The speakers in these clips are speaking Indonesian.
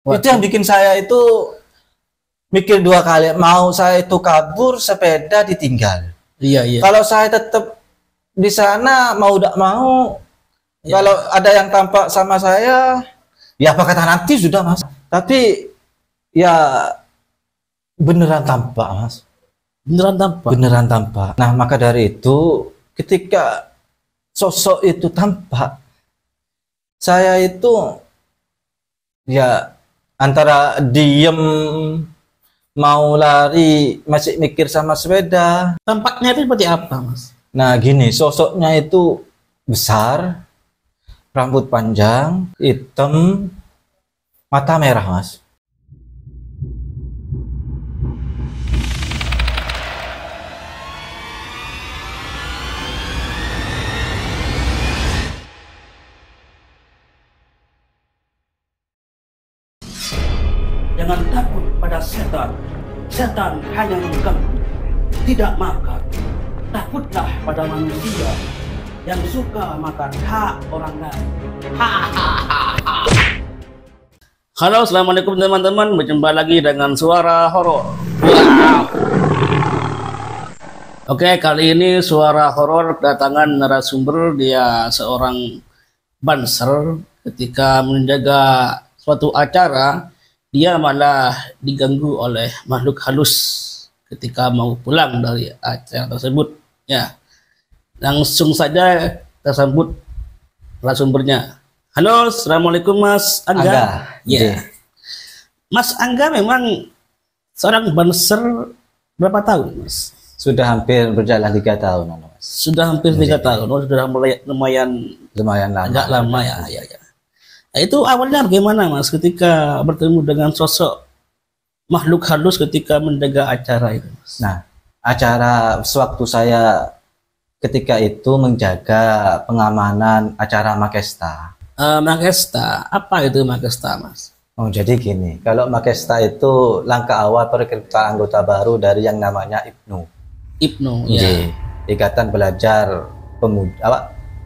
Itu yang bikin saya itu mikir dua kali, mau saya itu kabur, sepeda ditinggal. Iya, iya. Kalau saya tetap di sana, mau tidak mau, Iya. kalau ada yang tampak sama saya, ya apa kata nanti sudah Mas. Tapi ya beneran tampak Mas. Beneran tampak. Beneran tampak. Nah maka dari itu ketika sosok itu tampak, saya itu ya antara diem, mau lari, masih mikir sama sepeda. Tampaknya itu seperti apa, Mas? Nah gini, sosoknya itu besar, rambut panjang, hitam, mata merah Mas. Jangan takut pada setan. Setan hanya mengganggu, tidak makan. Takutlah pada manusia yang suka makan hak orang lain. Halo, assalamualaikum teman-teman. Berjumpa lagi dengan suara horor. Oke, kali ini suara horor kedatangan narasumber. Dia seorang banser. Ketika menjaga suatu acara, dia malah diganggu oleh makhluk halus ketika mau pulang dari acara tersebut. Ya, langsung saja kita sambut narasumbernya. Halo, assalamualaikum Mas Angga. Ya, Mas Angga memang seorang banser berapa tahun, Mas? Sudah hampir berjalan 3 tahun, Mas. Sudah hampir 3 tahun. Oh, sudah mulai lumayan lama. Agak lama ya. Nah, itu awalnya bagaimana Mas ketika bertemu dengan sosok makhluk halus ketika menjaga acara itu, Mas? Nah, acara sewaktu saya ketika itu menjaga pengamanan acara Makesta. Makesta, apa itu Makesta, Mas? Oh, jadi gini, kalau Makesta itu langkah awal perekrutan anggota baru dari yang namanya IPNU, ya. Ikatan Pelajar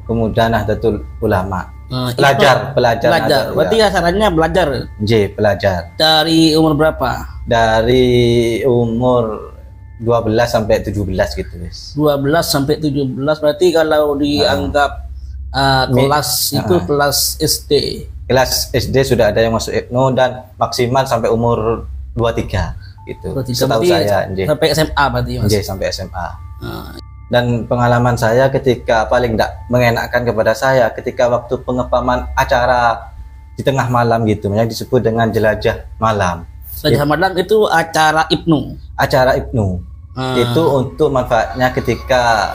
Pemuda Nahdlatul Ulama. Pelajar. Berarti acaranya belajar. Pelajar. Dari umur berapa? Dari umur 12 sampai 17 gitu, guys. 12 sampai 17 berarti kalau dianggap kelas itu kelas SD. Kelas SD sudah ada yang masuk IPNU dan maksimal sampai umur 23 gitu. Setahu saya, sampai SMA berarti, Mas. Sampai SMA. Dan pengalaman saya ketika paling tidak mengenakan kepada saya ketika waktu pengepaman acara di tengah malam gitu, yang disebut dengan jelajah malam. Jelajah malam itu acara IPNU. Acara IPNU. Itu untuk manfaatnya ketika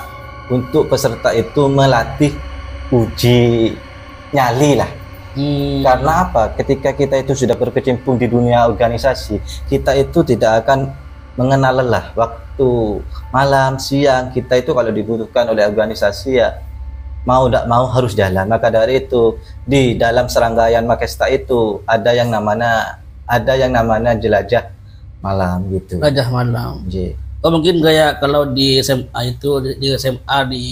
untuk peserta itu melatih uji nyali lah. Karena apa? Ketika kita itu sudah berkecimpung di dunia organisasi, kita itu tidak akan mengenal lelah. Waktu malam, siang, kita itu kalau dibutuhkan oleh organisasi ya mau tidak mau harus jalan. Maka dari itu di dalam serangkaian Makesta itu ada yang namanya jelajah malam gitu. Jelajah malam. Oh, mungkin kayak kalau di SMA itu di SMA di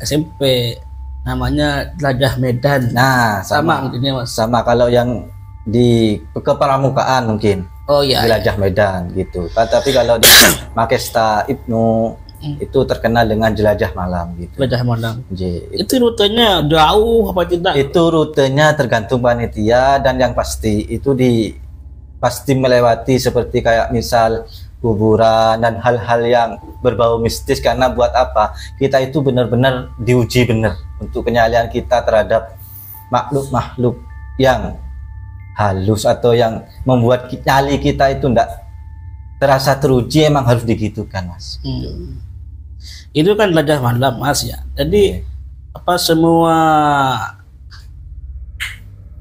SMP namanya jelajah Medan. Nah, sama mungkin ya, Mas. Sama kalau yang di kepramukaan mungkin. Oh iya. Jelajah Medan gitu. Tapi kalau di Makesta IPNU itu terkenal dengan jelajah malam gitu. Jelajah malam. Itu rutenya jauh apa tidak? Itu rutenya tergantung panitia dan yang pasti itu pasti melewati seperti kayak misal kuburan dan hal-hal yang berbau mistis. Karena buat apa? Kita itu benar-benar diuji benar untuk kenyalian kita terhadap makhluk-makhluk yang halus atau yang membuat nyali kita itu tidak terasa teruji, emang harus digitukan, Mas. Itu kan jelajah malam, Mas, ya. Jadi apa semua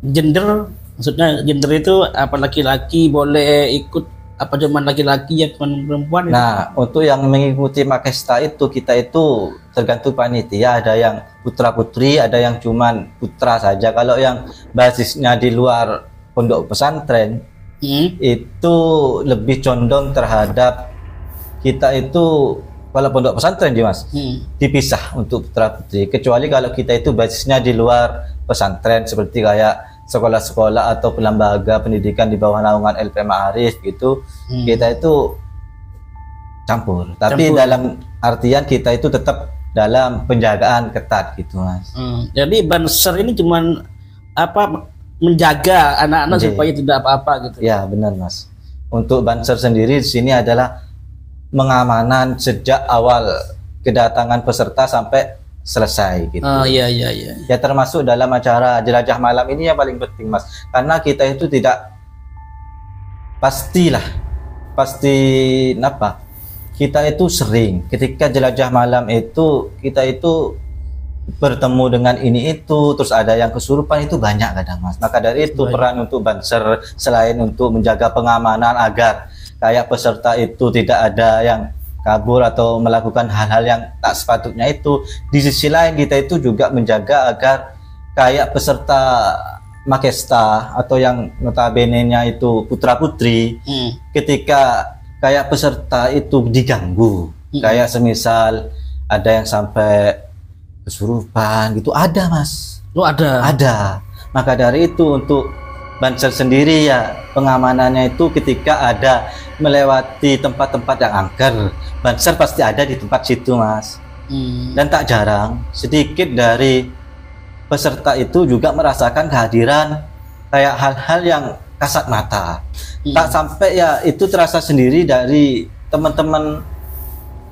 gender, maksudnya gender itu apa laki-laki boleh ikut, apa cuma laki-laki ya perempuan? Nah, untuk yang mengikuti Makesta itu kita itu tergantung panitia, ada yang putra putri, ada yang cuman putra saja. Kalau yang basisnya di luar pondok pesantren itu lebih condong terhadap kita itu kalau pondok pesantren Mas dipisah untuk putra putri, kecuali kalau kita itu basisnya di luar pesantren seperti kayak sekolah-sekolah atau lembaga pendidikan di bawah naungan LP Ma'arif gitu, kita itu campur. Tapi dalam artian kita itu tetap dalam penjagaan ketat gitu Mas. Jadi Banser ini cuman menjaga anak-anak supaya tidak apa-apa gitu. Ya benar Mas. Untuk Banser sendiri di sini adalah pengamanan sejak awal kedatangan peserta sampai selesai gitu. Iya. Ya termasuk dalam acara jelajah malam ini yang paling penting Mas, karena kita itu tidak pasti kita itu sering ketika jelajah malam itu kita itu bertemu dengan ini itu, terus ada yang kesurupan itu banyak kadang Mas. Maka dari itu peran untuk Banser selain untuk menjaga pengamanan agar kayak peserta itu tidak ada yang kabur atau melakukan hal-hal yang tak sepatutnya itu, di sisi lain kita itu juga menjaga agar kayak peserta Makesta atau yang notabene-nya itu putra-putri ketika kayak peserta itu diganggu, kayak semisal ada yang sampai kesurupan gitu, ada Mas. Ada. Maka dari itu untuk Banser sendiri ya pengamanannya itu ketika ada melewati tempat-tempat yang angker, Banser pasti ada di tempat situ Mas. Dan tak jarang sedikit dari peserta itu juga merasakan kehadiran kayak hal-hal yang kasat mata. Tak sampai ya itu terasa sendiri dari teman-teman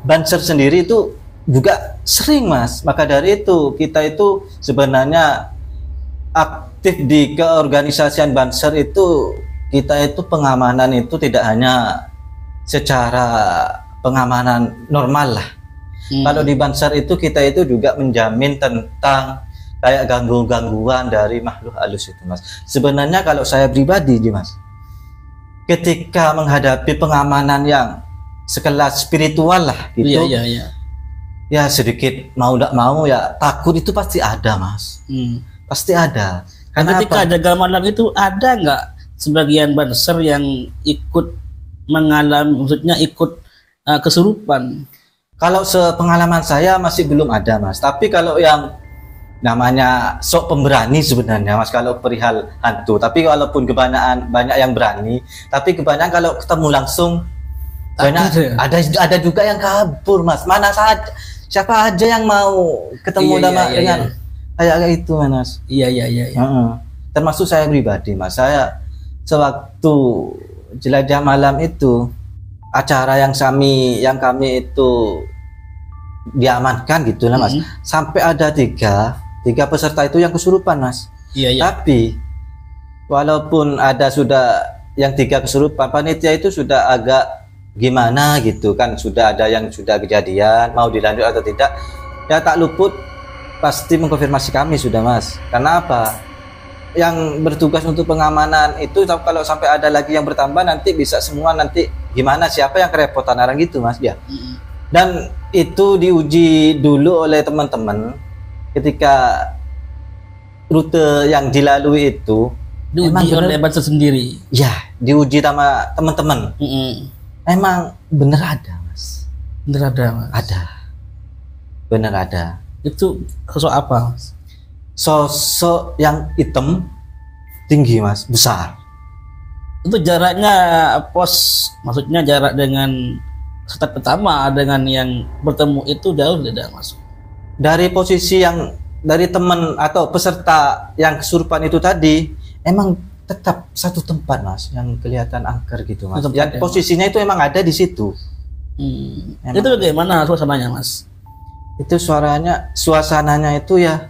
Banser sendiri itu juga sering Mas. Maka dari itu kita itu sebenarnya aktif di keorganisasian Banser itu, kita itu pengamanan itu tidak hanya secara pengamanan normal lah. Kalau di Banser itu kita itu juga menjamin tentang kayak gangguan dari makhluk halus itu Mas. Sebenarnya kalau saya pribadi Mas, ketika menghadapi pengamanan yang sekelas spiritual lah gitu, ya sedikit mau tidak mau ya takut itu pasti ada Mas. Pasti ada. Karena ketika jaga malam itu ada nggak sebagian Banser yang ikut mengalami, maksudnya ikut kesurupan? Kalau sepengalaman saya masih belum ada Mas. Tapi kalau yang namanya sok pemberani sebenarnya Mas, kalau perihal hantu. Tapi walaupun banyak yang berani, tapi kebanyakan kalau ketemu langsung banyak ada juga yang kabur Mas. Mana saja, siapa aja yang mau ketemu dengan kayak itu Mas. Iya. Termasuk saya pribadi Mas. Saya sewaktu jelajah malam itu acara yang kami itu diamankan gitu lah Mas. Sampai ada tiga peserta itu yang kesurupan Mas. Tapi walaupun ada sudah yang 3 kesurupan, panitia itu sudah agak gimana gitu kan, sudah ada yang sudah kejadian mau dilanjut atau tidak ya, tak luput pasti mengkonfirmasi kami sudah Mas. Karena apa? Yang bertugas untuk pengamanan itu kalau sampai ada lagi yang bertambah nanti bisa semua nanti gimana, siapa yang kerepotan orang gitu Mas ya. Dan itu diuji dulu oleh teman-teman ketika rute yang dilalui itu diuji oleh Banser sendiri. Ya, diuji sama teman-teman. Emang bener ada Mas. Bener ada Mas. Ada. Bener ada. Itu sosok apa? Sosok yang hitam, tinggi Mas, besar. Itu jaraknya maksudnya jarak dengan start pertama dengan yang bertemu itu jauh tidak Mas? Dari posisi yang dari teman atau peserta yang kesurupan itu tadi emang tetap satu tempat Mas, yang kelihatan angker gitu Mas. Yang posisinya itu emang ada di situ. Itu bagaimana suasananya Mas? Itu suasananya itu ya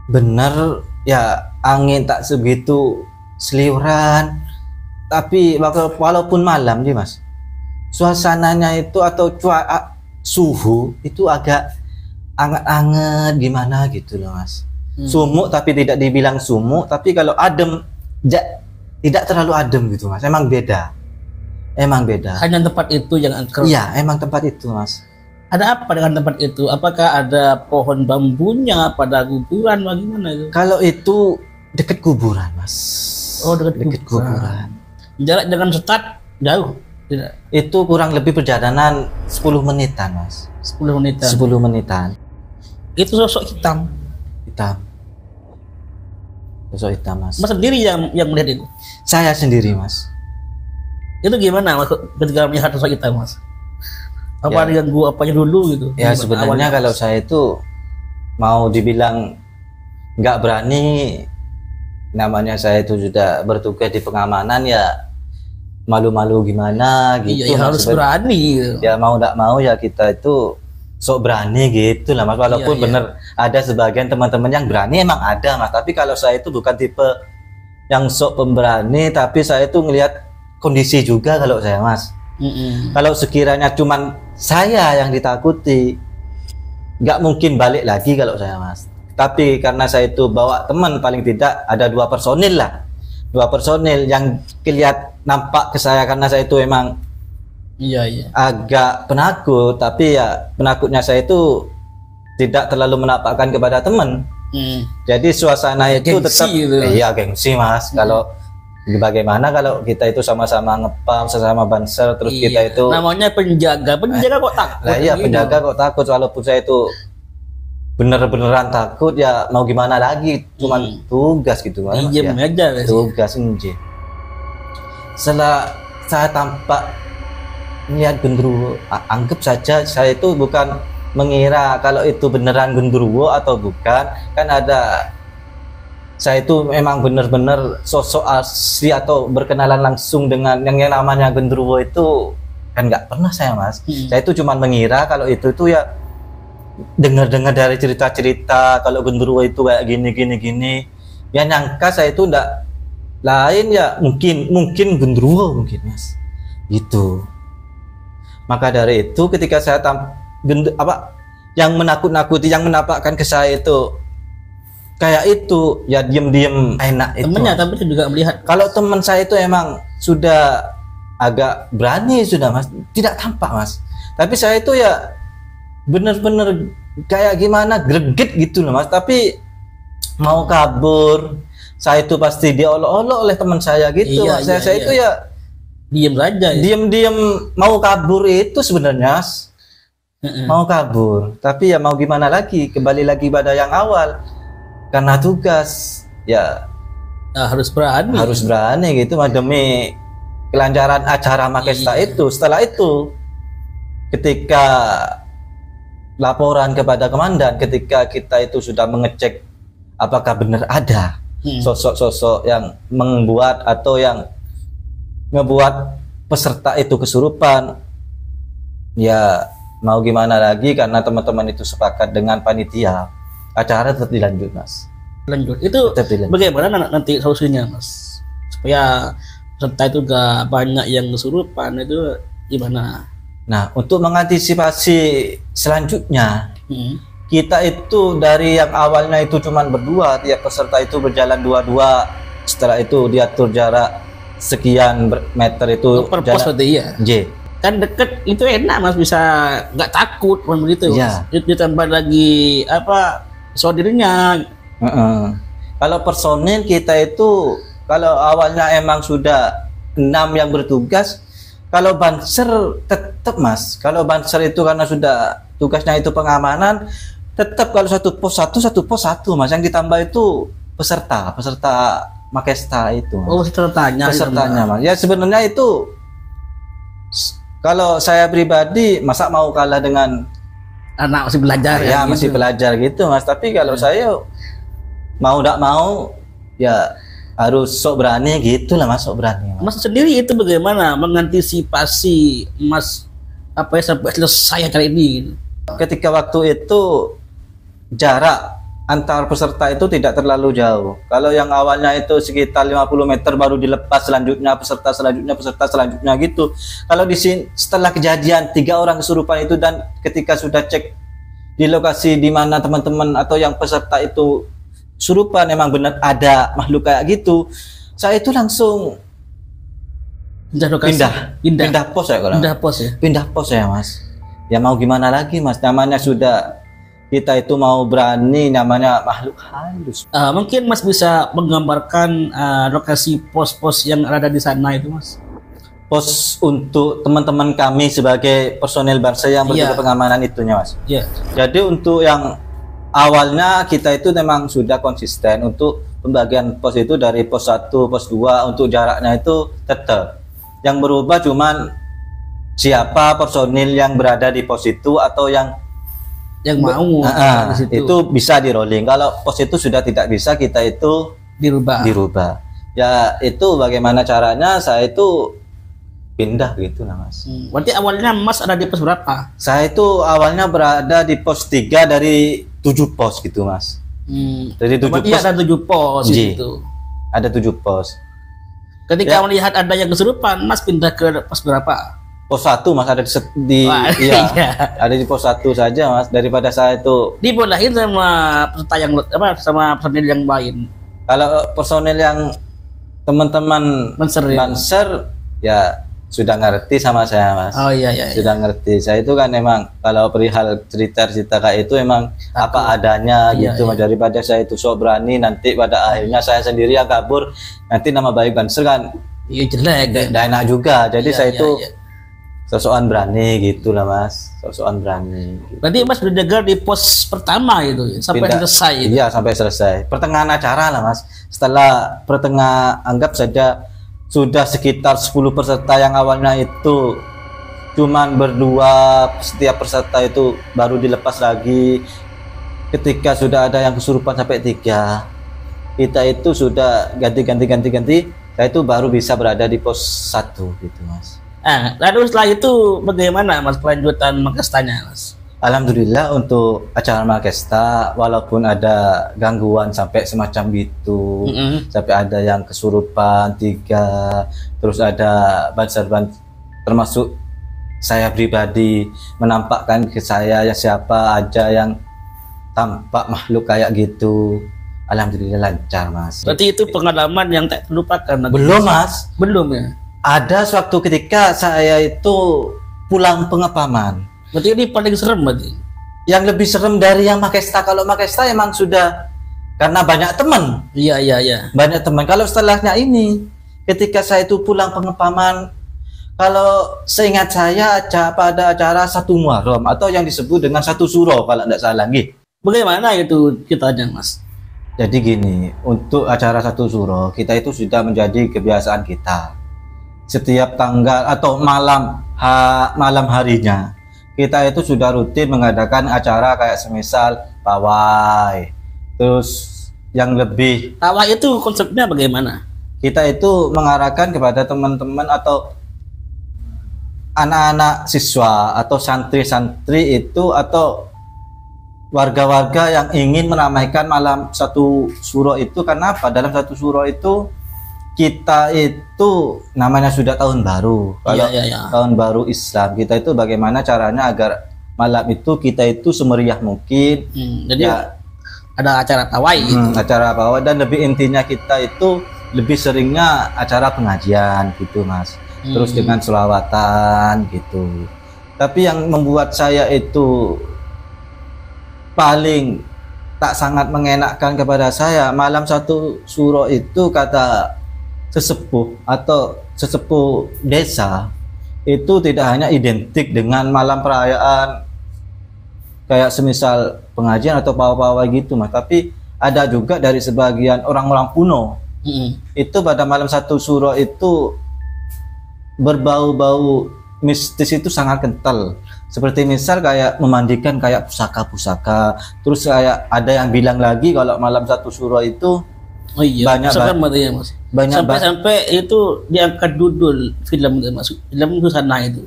bener ya, angin tak sebegitu seliuran, tapi walaupun malam nih Mas, suasananya itu atau suhu itu agak anget-anget gimana gitu loh Mas. Sumuk tapi tidak dibilang sumuk, tapi kalau adem tidak terlalu adem gitu Mas. Emang beda. Hanya tempat itu yang angker. Iya, emang tempat itu Mas. Ada apa dengan tempat itu? Apakah ada pohon bambunya pada kuburan bagaimana itu? Kalau itu dekat kuburan Mas. Oh, dekat kuburan. Jarak dengan start jauh? Tidak. Itu kurang lebih perjalanan 10 menitan Mas. 10 menitan. 10 menitan. Itu sosok hitam. Sosok hitam, Mas. Mas sendiri yang melihat itu? Saya sendiri, Mas. Itu gimana Mas ketika melihat sosok hitam, Mas? Apa Ya. diganggu apanya dulu gitu? Ya Gimana sebenarnya awalnya, kalau Mas? saya itu mau dibilang nggak berani, namanya saya itu sudah bertugas di pengamanan ya malu-malu gimana gitu. Iya, ya Mas. harus berani gitu. Ya mau nggak mau ya kita itu sok berani gitu lah, Mas. Walaupun Iya, iya. bener ada sebagian teman-teman yang berani, emang ada, Mas. Tapi kalau saya itu bukan tipe yang sok pemberani, tapi saya itu ngelihat kondisi juga kalau saya, Mas. Kalau sekiranya cuman saya yang ditakuti, nggak mungkin balik lagi kalau saya, Mas. Tapi karena saya itu bawa teman, paling tidak ada 2 personil lah, 2 personil yang kelihatan nampak ke saya, karena saya itu emang Iya, iya. agak penakut, tapi ya penakutnya saya itu tidak terlalu menampakkan kepada teman. Jadi suasana itu Gengsi tetap gitu. iya gengsi, Mas. Kalau bagaimana kalau kita itu sama-sama ngepam, sama banser, terus Iya. kita itu namanya penjaga kok takut. nah iya gitu. penjaga kok takut, walaupun saya itu bener-beneran takut ya mau gimana lagi, cuman tugas gitu, Mas. Diem Ya, aja Mas. tugas nje. Setelah saya tampak lihat genderuwo, anggap saja saya itu bukan mengira kalau itu beneran genderuwo atau bukan, kan ada saya itu memang benar-benar sosok asli atau berkenalan langsung dengan yang namanya genderuwo itu kan nggak pernah saya, Mas. Saya itu cuma mengira kalau itu ya dengar-dengar dari cerita-cerita kalau genderuwo itu kayak gini ya, nyangka saya itu ndak lain ya mungkin genderuwo mungkin, Mas, gitu. Maka dari itu ketika saya yang menakut-nakuti, yang menampakkan ke saya itu kayak itu ya diem-diem enak itu. Temennya tapi juga melihat. Kalau teman saya itu emang sudah agak berani sudah, Mas, tidak tampak, Mas. Tapi saya itu ya bener-bener kayak gimana greget gitu loh, Mas. Tapi mau kabur, saya itu pasti diolok-olok oleh teman saya gitu. Iya, Mas. iya, Saya iya. itu ya Diem saja. Ya. diem-diem mau kabur itu sebenarnya, Mas. Mau kabur, tapi ya mau gimana lagi, kembali lagi pada yang awal, karena tugas ya Nah, harus berani gitu, Mas, demi kelancaran acara Makesta Iya. itu. Setelah itu ketika laporan kepada komandan, ketika kita itu sudah mengecek apakah benar ada sosok-sosok yang membuat atau yang ngebuat peserta itu kesurupan, ya mau gimana lagi, karena teman-teman itu sepakat dengan panitia, acara tetap dilanjut, Mas. lanjut. Itu Tetap dilanjut. bagaimana nanti solusinya, Mas? Supaya peserta itu gak banyak yang kesurupan, itu gimana? Nah, untuk mengantisipasi selanjutnya, kita itu dari yang awalnya itu cuman berdua, tiap peserta itu berjalan dua-dua. Setelah itu diatur jarak sekian meter itu Per pos berarti iya. J. Kan deket itu enak, Mas, bisa nggak takut kan begitu. Iya. Ditambah lagi sodirnya. Kalau personil kita itu kalau awalnya emang sudah 6 yang bertugas, kalau banser tetap, Mas. Kalau banser itu karena sudah tugasnya itu pengamanan, tetap kalau satu pos satu, Mas. Yang ditambah itu peserta Makesta itu, Mas. Oh, pesertanya. Pesertanya, Mas. Ya sebenarnya itu kalau saya pribadi masa mau kalah dengan Anak masih belajar ya gitu. masih belajar gitu, Mas. Tapi kalau saya mau tidak mau ya harus sok berani gitu lah, Mas. Sok berani, Mas. Mas sendiri itu bagaimana mengantisipasi Mas sampai selesai kali ini? Ketika waktu itu jarak antar peserta itu tidak terlalu jauh. Kalau yang awalnya itu sekitar 50 meter baru dilepas, selanjutnya peserta selanjutnya gitu. Kalau di sini setelah kejadian 3 orang kesurupan itu, dan ketika sudah cek di lokasi di mana teman-teman atau yang peserta itu surupan emang benar ada makhluk kayak gitu, saya itu langsung pindah pos ya, kalau pindah pos ya, Mas. Ya mau gimana lagi, Mas, namanya sudah kita itu mau berani, namanya makhluk halus. Mungkin Mas bisa menggambarkan lokasi pos-pos yang ada di sana itu, Mas. Pos untuk teman-teman kami sebagai personel Barca yang bertugas pengamanan itunya, Mas. Iya. Jadi untuk yang awalnya kita itu memang sudah konsisten untuk pembagian pos itu dari pos 1, pos 2 untuk jaraknya itu tetap. Yang berubah cuman siapa personil yang berada di pos itu atau yang mau di situ. itu bisa di rolling. Kalau pos itu sudah tidak bisa, kita itu dirubah. Ya itu bagaimana caranya saya itu pindah gitu lah Mas. Berarti awalnya Mas ada di pos berapa? Saya itu awalnya berada di pos 3 dari 7 pos gitu Mas. Dari 7 pos. Ada 7 pos itu. Ada 7 pos. Ketika melihat ada yang kesurupan, Mas pindah ke pos berapa? Pos 1 Mas, ada ada di pos 1 saja Mas, daripada saya itu dibolehin sama peserta yang sama personil yang lain. Kalau personil yang teman-teman Banser ya sudah ngerti sama saya Mas. Sudah ngerti. Saya itu kan emang kalau perihal cerita kayak itu emang apa adanya gitu Mas. Daripada saya itu sok berani nanti pada akhirnya saya sendiri yang kabur, nanti nama baik Banser kan jelek, tidak enak juga. Jadi saya itu sosokan berani gitu lah Mas, sosokan berani gitu. Berarti Mas berjaga di pos pertama itu sampai selesai itu? Iya sampai selesai, pertengahan acara lah Mas. Setelah anggap saja sudah sekitar 10 peserta yang awalnya itu cuman berdua, setiap peserta itu baru dilepas lagi. Ketika sudah ada yang kesurupan sampai 3, kita itu sudah ganti. Saya itu baru bisa berada di pos 1 gitu Mas. Lalu setelah itu bagaimana Mas kelanjutan Makestanya Mas? Alhamdulillah untuk acara Makesta walaupun ada gangguan sampai semacam itu, sampai ada yang kesurupan 3, terus ada Banser termasuk saya pribadi menampakkan ke saya ya siapa aja yang tampak makhluk kayak gitu. Alhamdulillah lancar Mas. Berarti itu pengalaman yang tak terlupakan? Belum Mas. Belum ya? Ada suatu ketika saya itu pulang pengepaman. Berarti ini paling serem berarti? Yang lebih serem dari yang Makesta. Kalau Makesta emang sudah karena banyak teman. Iya. Banyak teman. Kalau setelahnya ini, ketika saya itu pulang pengepaman, kalau seingat saya pada acara 1 Muharram atau yang disebut dengan 1 Suro kalau tidak salah. Bagaimana itu ceritanya Mas? Jadi gini, untuk acara 1 Suro kita itu sudah menjadi kebiasaan kita. Setiap tanggal atau malam harinya kita itu sudah rutin mengadakan acara kayak semisal pawai. Terus yang lebih pawai itu konsepnya bagaimana? Kita itu mengarahkan kepada teman-teman atau anak-anak siswa atau santri-santri itu atau warga-warga yang ingin meramaikan malam 1 Suro itu. Karena apa? Dalam 1 Suro itu kita itu namanya sudah tahun baru. Kalau tahun baru Islam, kita itu bagaimana caranya agar malam itu kita itu semeriah mungkin. Jadi ada acara pawai gitu. Acara pawai, dan lebih intinya kita itu lebih seringnya acara pengajian gitu Mas. Terus dengan selawatan gitu. Tapi yang membuat saya itu paling tak sangat mengenakkan kepada saya, malam 1 Suro itu kata sesepuh atau sesepuh desa itu tidak hanya identik dengan malam perayaan kayak semisal pengajian atau pawai-pawai gitu Mas, tapi ada juga dari sebagian orang-orang kuno. Itu pada malam 1 Suro itu berbau-bau mistis itu sangat kental. Seperti misal kayak memandikan kayak pusaka-pusaka. Terus kayak ada yang bilang lagi kalau malam 1 Suro itu banyak sampai itu diangkat judul film Susana itu.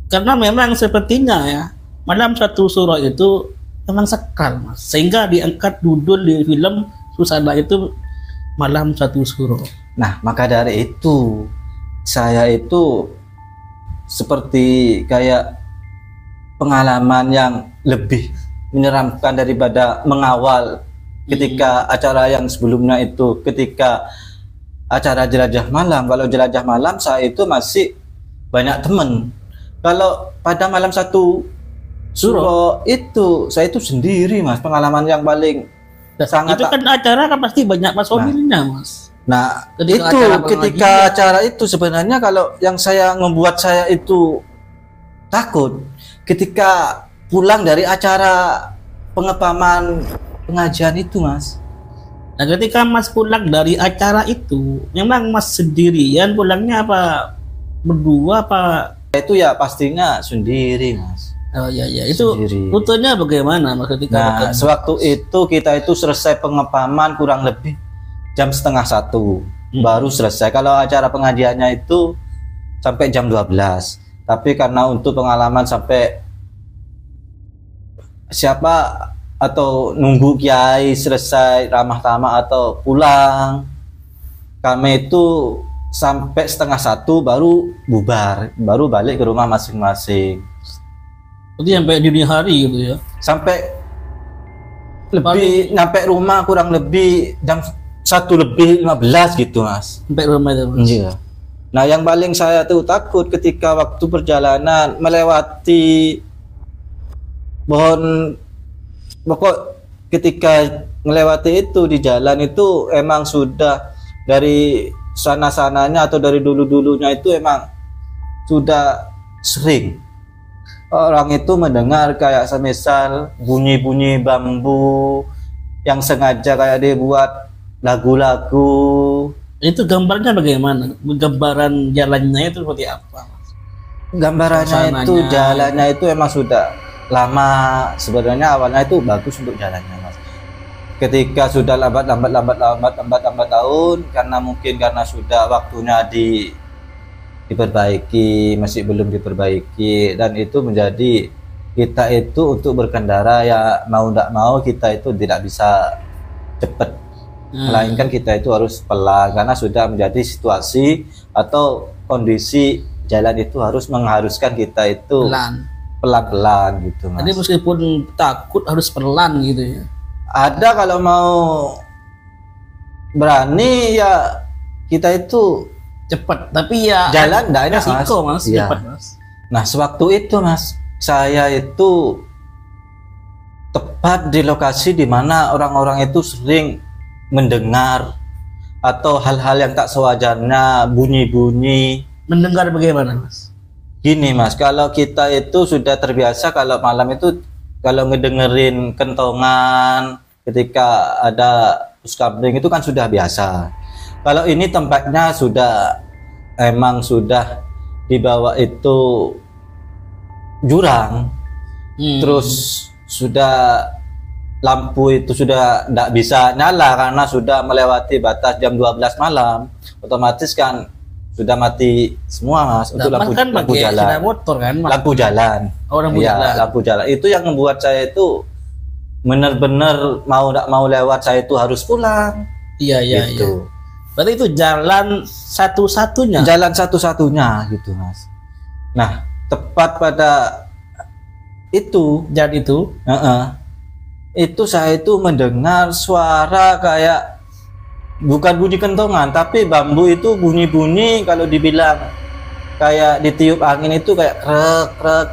Karena memang sepertinya ya malam 1 Suro itu memang sakral Mas, sehingga diangkat judul di film Susana itu malam 1 Suro. Nah maka dari itu saya itu seperti kayak pengalaman yang lebih menyeramkan daripada mengawal ketika acara yang sebelumnya itu, ketika acara jelajah malam. Kalau jelajah malam saya itu masih banyak teman. Kalau pada malam 1 Suro itu saya itu sendiri Mas, pengalaman yang paling sangat. Itu kan acara kan pasti banyak personilnya Mas. Nah ketika acara itu sebenarnya kalau yang membuat saya itu takut ketika pulang dari acara pengepaman pengajian itu Mas. Nah, ketika Mas pulang dari acara itu, memang Mas sendirian pulangnya apa berdua apa? Itu ya pastinya sendiri, Mas. Oh iya, itu Sendiri. rutenya bagaimana Mas ketika Nah, bertemu? sewaktu itu kita itu selesai pengepaman kurang lebih jam 12:30 baru selesai. Kalau acara pengajiannya itu sampai jam 12. Tapi karena untuk pengalaman sampai siapa atau nunggu kiai selesai ramah tamah atau pulang, kami itu sampai 12:30 baru bubar, baru balik ke rumah masing-masing. Berarti sampai dini hari gitu ya? Sampai lebih nyampe rumah kurang lebih jam 1:15 gitu, Mas. Sampai rumah itu Mas? Iya. Nah, yang paling saya tuh takut ketika waktu perjalanan melewati pohon, pokok ketika melewati itu di jalan itu emang sudah dari sana-sananya atau dari dulu-dulunya itu emang sudah sering orang itu mendengar kayak semisal bunyi-bunyi bambu yang sengaja kayak dibuat lagu-lagu. Itu gambarnya bagaimana? Gambaran jalannya itu seperti apa? Gambarannya Suasananya. itu jalannya itu emang sudah lama. Sebenarnya awalnya itu bagus untuk jalannya, Mas. Ketika sudah lambat tahun, karena sudah waktunya diperbaiki, masih belum diperbaiki, dan itu menjadi kita itu untuk berkendara ya mau tidak mau kita itu tidak bisa cepat, melainkan kita itu harus pelan karena sudah menjadi situasi atau kondisi jalan itu mengharuskan kita itu pelan-pelan gitu, Mas. Jadi meskipun takut harus pelan gitu ya. Ada kalau mau berani ya kita itu Cepat, tapi ya jalan enggak enak, resiko, Mas. Iya. Cepat, Mas. Nah, sewaktu itu, Mas, saya itu tepat di lokasi di mana orang-orang itu sering mendengar atau hal-hal yang tak sewajarnya, bunyi-bunyi. Mendengar bagaimana, Mas? Gini, Mas, kalau kita itu sudah terbiasa kalau malam itu kalau ngedengerin kentongan ketika ada puskabling itu kan sudah biasa. Kalau ini tempatnya emang sudah di bawah itu jurang, terus sudah lampu itu sudah tidak bisa nyala karena sudah melewati batas jam 12 malam, otomatis kan sudah mati semua, Mas. Untuk lampu jalan, sepeda motor kan, Mas? lampu jalan. Oh, lampu Iya, jalan. lampu jalan itu yang membuat saya itu benar-benar mau tidak mau lewat, saya itu harus pulang. Iya, iya, iya. Gitu. Berarti itu jalan satu-satunya. Jalan satu-satunya gitu, Mas. Nah, tepat pada itu Jalan itu. itu saya itu mendengar suara kayak bukan bunyi kentongan tapi bambu itu bunyi-bunyi, kalau dibilang kayak ditiup angin itu kayak krek-krek.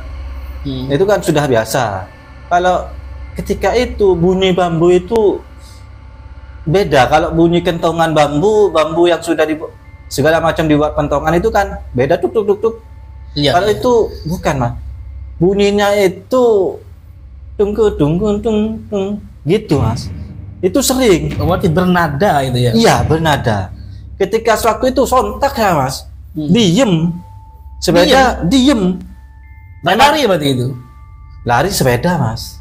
Itu kan sudah biasa. Kalau ketika itu bunyi bambu itu beda. Kalau bunyi kentongan bambu yang sudah segala macam dibuat kentongan itu kan beda, tuk tuk tuk tuk. Iya. Kalau itu bukan, Mas. Bunyinya itu tunggu gitu, Mas. Itu sering. Berarti bernada itu ya. Iya, bernada. Ketika suatu itu sontak ya, Mas. Diem. Sepeda diem. Lari berarti itu. Lari sepeda, Mas.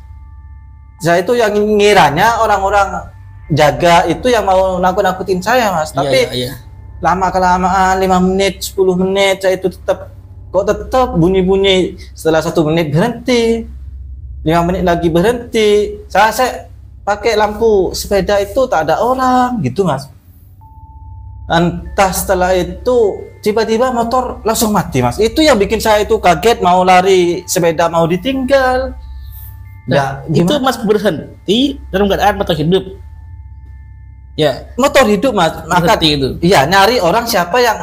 Saya itu yang ngiranya orang-orang jaga itu yang mau nakut-nakutin saya, Mas. Tapi iya. lama kelamaan 5 menit 10 menit saya itu tetap bunyi-bunyi. Setelah 1 menit berhenti, 5 menit lagi berhenti. Saya pakai lampu sepeda itu tak ada orang gitu, Mas. Entah setelah itu tiba-tiba motor langsung mati, Mas. Itu yang bikin saya itu kaget, mau lari sepeda mau ditinggal. Nah, Ya, itu gimana? Mas berhenti dalam keadaan motor hidup. Ya, Motor hidup, Mas. Maka berhenti itu. iya, nyari orang siapa yang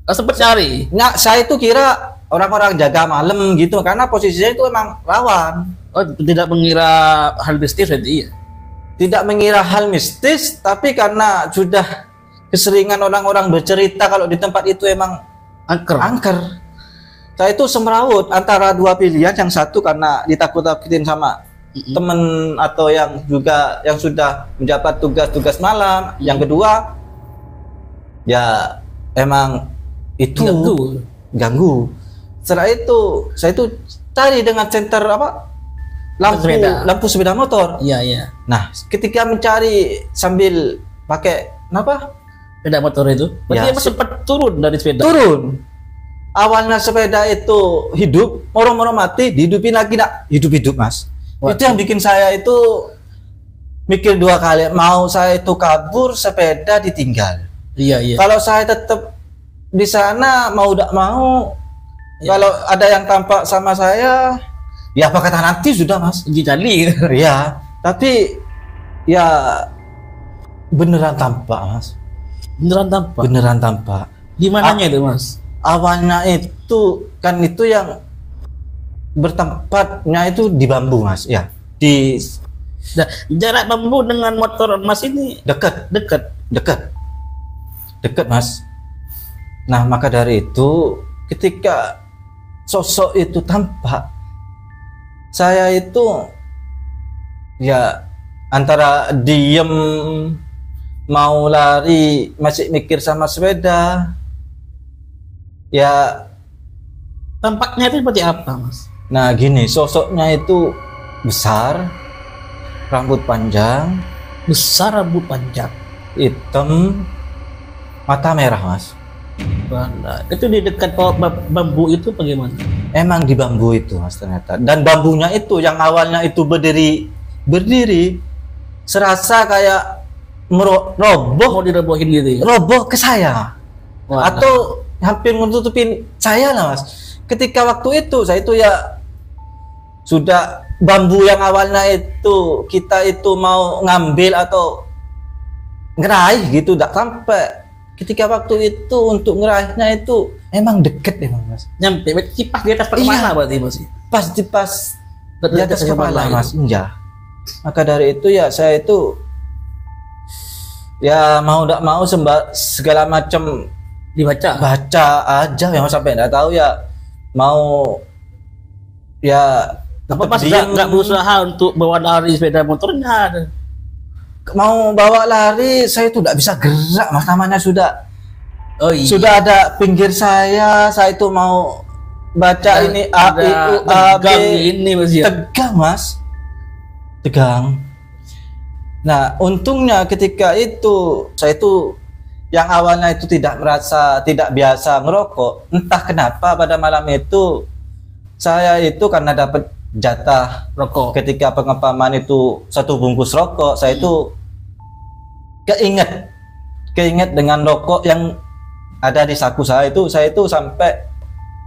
Sempat cari. saya itu kira orang-orang jaga malam gitu karena posisinya itu emang rawan. Oh, tidak mengira hal mistis berarti iya. Tidak mengira hal mistis, tapi karena sudah keseringan orang-orang bercerita kalau di tempat itu emang angker. Saya itu semrawut antara dua pilihan, yang satu karena ditakut-takutin sama teman atau yang sudah menjabat tugas-tugas malam. Yang kedua, ya emang itu ganggu. Setelah itu saya itu cari dengan senter lampu sepeda motor. Iya. Nah, ketika mencari sambil pakai sepeda motor itu, berarti sempat turun dari sepeda. Turun. Awalnya sepeda itu hidup, moro-moro mati, dihidupin lagi, hidup Mas. Itu yang bikin saya itu mikir 2 kali, mau saya itu kabur, sepeda ditinggal. Iya. Kalau saya tetap di sana, mau tidak mau, kalau ada yang tampak sama saya, ya apa kata nanti sudah Mas. Jadi. Iya, tapi ya beneran tampak Mas. Beneran tampak. Di mananya itu Mas? Awalnya itu kan itu yang bertempatnya itu di bambu Mas, ya. Jarak bambu dengan motor Mas ini dekat Mas. Nah, maka dari itu ketika sosok itu tampak, saya itu ya antara diem, mau lari, masih mikir sama sepeda. Ya tampaknya itu seperti apa Mas? Nah gini, sosoknya itu besar, rambut panjang, hitam, mata merah Mas. Itu di dekat bambu itu bagaimana? Emang di bambu itu Mas ternyata. Dan bambunya itu yang awalnya itu berdiri serasa kayak roboh. Mau dirobohin gitu ya? Roboh ke saya. Atau hampir menutupin saya lah Mas. Ketika waktu itu saya itu ya sudah bambu yang awalnya itu kita itu mau ngambil atau ngeraih gitu tidak sampai. Ketika waktu itu untuk ngeraihnya itu emang deket emang Mas. Nyampe pas di atas kepala berarti Mas. Pas di atas kepala Mas. Iya. Maka dari itu ya saya itu ya mau tidak mau segala macam baca aja yang sampai enggak tahu ya mau ya pas nggak berusaha untuk bawa lari sepeda motornya. Mau bawa lari saya itu tidak bisa gerak Mas, namanya sudah sudah ada pinggir saya itu mau baca ini A I U A B ini Mas ya. Tegang Mas, tegang. Nah untungnya ketika itu saya itu yang awalnya itu tidak biasa ngerokok, entah kenapa pada malam itu saya itu karena dapat jatah rokok ketika pengepaman itu 1 bungkus rokok, saya itu keinget dengan rokok yang ada di saku saya itu sampai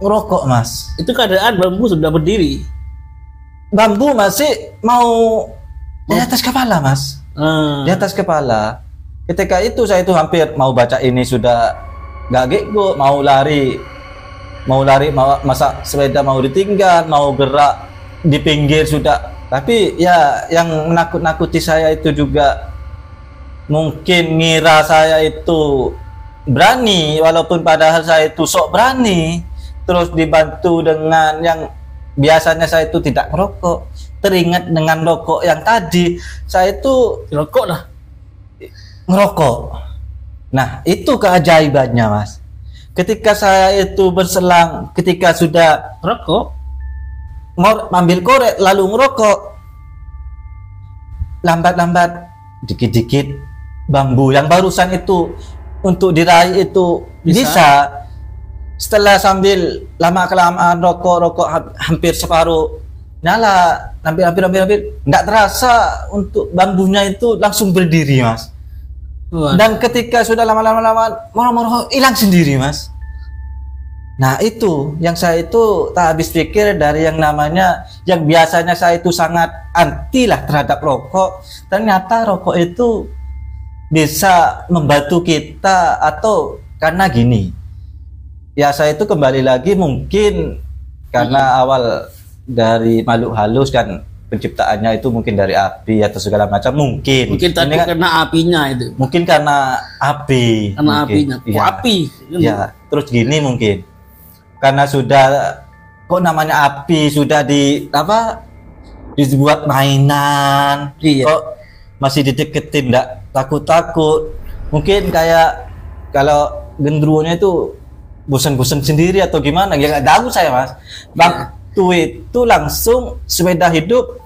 ngerokok Mas. Itu keadaan bambu sudah berdiri, bambu masih mau di atas kepala Mas. Di atas kepala. Ketika itu saya itu hampir mau baca ini sudah gak gego, mau lari masa sepeda mau ditinggal, mau gerak di pinggir sudah. Tapi ya yang menakut-nakuti saya itu juga mungkin ngira saya itu berani, walaupun padahal saya itu sok berani. Terus dibantu dengan yang biasanya saya itu tidak merokok, teringat dengan rokok yang tadi saya itu rokok lah. Ngerokok. Nah itu keajaibannya Mas. Ketika saya itu berselang, ketika sudah rokok, ambil korek lalu ngerokok, lambat-lambat, dikit-dikit bambu yang barusan itu untuk diraih itu bisa. Setelah sambil lama-kelamaan rokok hampir separuh nyala, hampir nggak terasa untuk bambunya itu langsung berdiri Mas. Dan ketika sudah lama-lama moro-moro hilang sendiri Mas. Nah itu yang saya itu tak habis pikir dari yang namanya yang biasanya saya itu sangat anti lah terhadap rokok, ternyata rokok itu bisa membantu kita. Atau karena gini ya, saya itu kembali lagi mungkin karena awal dari makhluk halus kan, penciptaannya itu mungkin dari api atau segala macam, mungkin tadi kan, karena apinya itu mungkin karena api, apinya ya, api ya. Terus gini mungkin karena sudah kok namanya api sudah dibuat mainan. Iya. Kok masih dideketin, enggak takut-takut. Mungkin kayak kalau genderuwonya itu bosan-bosan sendiri atau gimana, ya nggak tahu saya Mas. Waktu itu langsung sepeda hidup,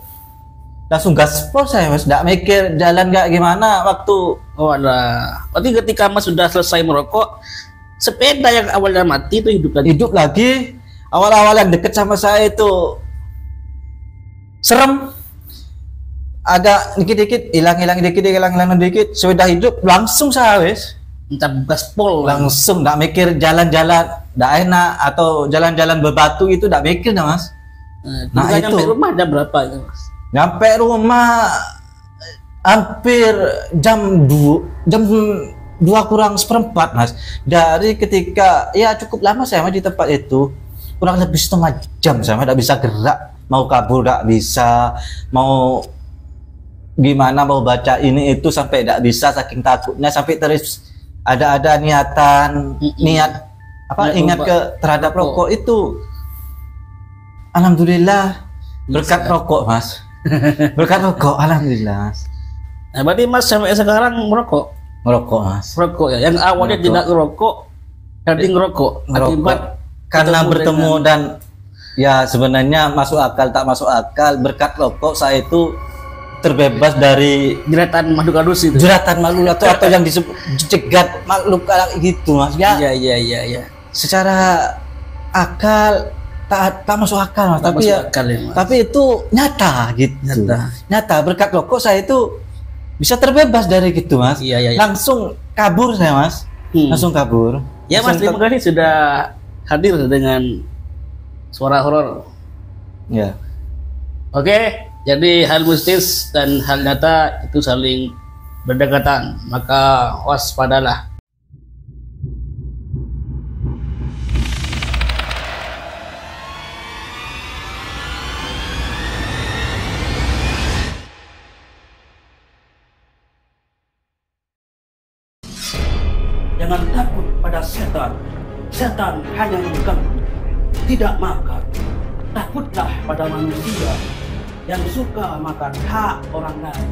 langsung gaspol saya Mas, nggak mikir jalan nggak gimana waktu. Oh ada. Berarti ketika Mas sudah selesai merokok, sepeda yang awalnya mati itu hidup lagi. Hidup lagi. Awal-awal yang deket sama saya itu serem, agak dikit-dikit hilang dikit, sepeda hidup langsung saya wes. Entah gaspol Langsung nggak mikir jalan-jalan nggak enak atau jalan-jalan berbatu itu nggak mikir dah Mas. Nah itu nyampe rumah jam berapa itu Mas? Nyampe rumah hampir jam 2 kurang seperempat Mas. Dari ketika ya cukup lama saya Mas di tempat itu, kurang lebih setengah jam saya nggak bisa gerak, mau kabur nggak bisa, mau gimana mau baca ini itu sampai nggak bisa saking takutnya, sampai terus ada niatan niat apa ingat ke terhadap rokok itu. Alhamdulillah berkat rokok Mas. Berkat rokok alhamdulillah Mas. Nah, berarti Mas sampai sekarang merokok Mas. Rokok ya, yang awalnya tidak ngerokok jadi ngerokok akibat karena bertemu dan ya sebenarnya masuk akal tak masuk akal, berkat rokok saya itu terbebas dari jeratan makhluk halus itu. Jeratan makhluk atau yang disebut jegat makhluk gitu Mas. Ya. Iya. Secara akal tak masuk akal Mas, tapi ya, Mas. tapi itu nyata gitu. Nyata berkat rokok saya itu bisa terbebas dari gitu Mas. Iya. Langsung kabur saya Mas. Langsung kabur. Ya Mas, terima kasih sudah hadir dengan suara horor. Ya. Oke, jadi hal mistis dan hal nyata itu saling berdekatan, maka waspadalah. Jangan takut pada setan. Setan hanya mengganggu, tidak makar. Takutlah pada manusia yang suka makan hak orang lain.